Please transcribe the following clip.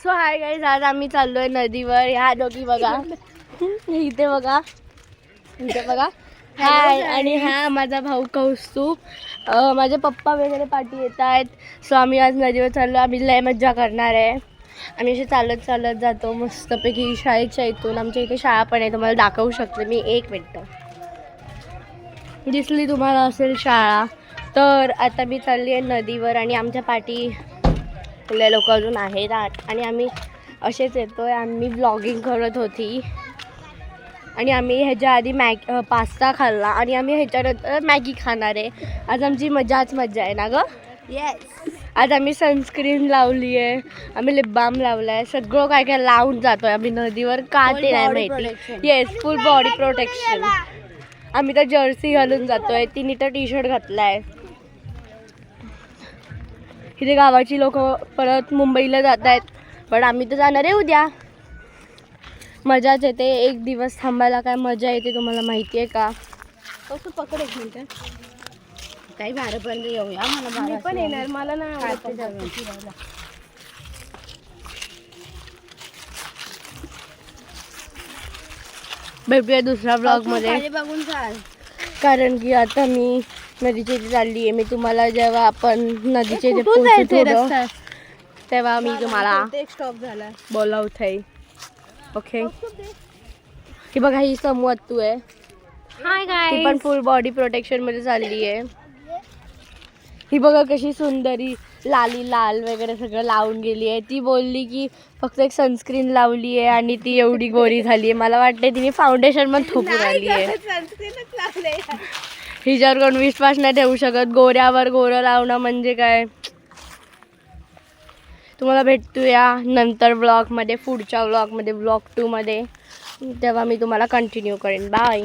So hi guys, आज आम्ही चाललोय नदीवर. ह्या दोघी बघा, इथे बघा, इथे बघा. हाय. आणि हा माझा भाऊ कौस्तुभ. माझे पप्पा वगैरे पाठी येत आहेत. सो आम्ही आज नदीवर चाललो. आम्ही लय मज्जा करणार आहे. आम्ही असे चालत चालत जातो मस्तपैकी शाळेच्या इथून. आमच्या इथे शाळा पण आहे, तुम्हाला दाखवू शकते मी. एक मिनटं, दिसली तुम्हाला असेल शाळा. तर आता मी चालली आहे नदीवर आणि आमच्या पाठी लय लोक अजून आहेत. आणि आम्ही असेच येतोय. आम्ही व्लॉगिंग करत होती आणि आम्ही ह्याच्या आधी पास्ता खाल्ला आणि आम्ही ह्याच्यानंतर मॅगी खाणार आहे. आज आमची मजाच मजा आहे ना गं. येस. आज आम्ही सनस्क्रीन लावली आहे, आम्ही लिप बाम लावला आहे, सगळं काय काय लावून जातोय आम्ही नदीवर. का ते नाही माहिती. येस, फुल बॉडी प्रोटेक्शन. आम्ही तर जर्सी घालून जातोय. तिने तर टी शर्ट घातलाय. इथे गावाची लोक परत मुंबईला जात आहेत, पण आम्ही तर जाणार आहे उद्या. मजाच येते. एक दिवस थांबायला काय मजा येते तुम्हाला माहिती आहे का. कसं पकड एक मिनिट. काही 12पर्यंत येऊया. मी पण येणार. मला नाही आवडत फिरायला. भेटूया दुसऱ्या ब्लॉग मध्ये. बघून चाल. कारण की आता मी नदीच्या इथे चालली आहे. मी तुम्हाला जेव्हा आपण नदीच्या इथे पोहोचतो तेव्हा मी तुम्हाला स्टॉप झाला बोलावत आहे. ओके. ही बघा, ही समवत्तू आहे. हाय ती पण फुल बॉडी प्रोटेक्शन मध्ये चालली आहे. ही बघा कशी सुंदरी लाली लाल वगैरे सगळं लावून गेली आहे. ती बोलली की फक्त एक सनस्क्रीन लावली आहे आणि ती एवढी गोरी झाली आहे. मला वाटते तिने फाउंडेशन पण थोपून आली आहे. हिच्यावर कोण विश्वास नाही ठेवू शकत. गोऱ्यावर गोरं लावणं म्हणजे काय. तुम्हाला भेटूया नंतर ब्लॉगमध्ये, पुढच्या ब्लॉगमध्ये, ब्लॉग 2 मध्ये. तेव्हा मी तुम्हाला कंटिन्यू करेन. बाय.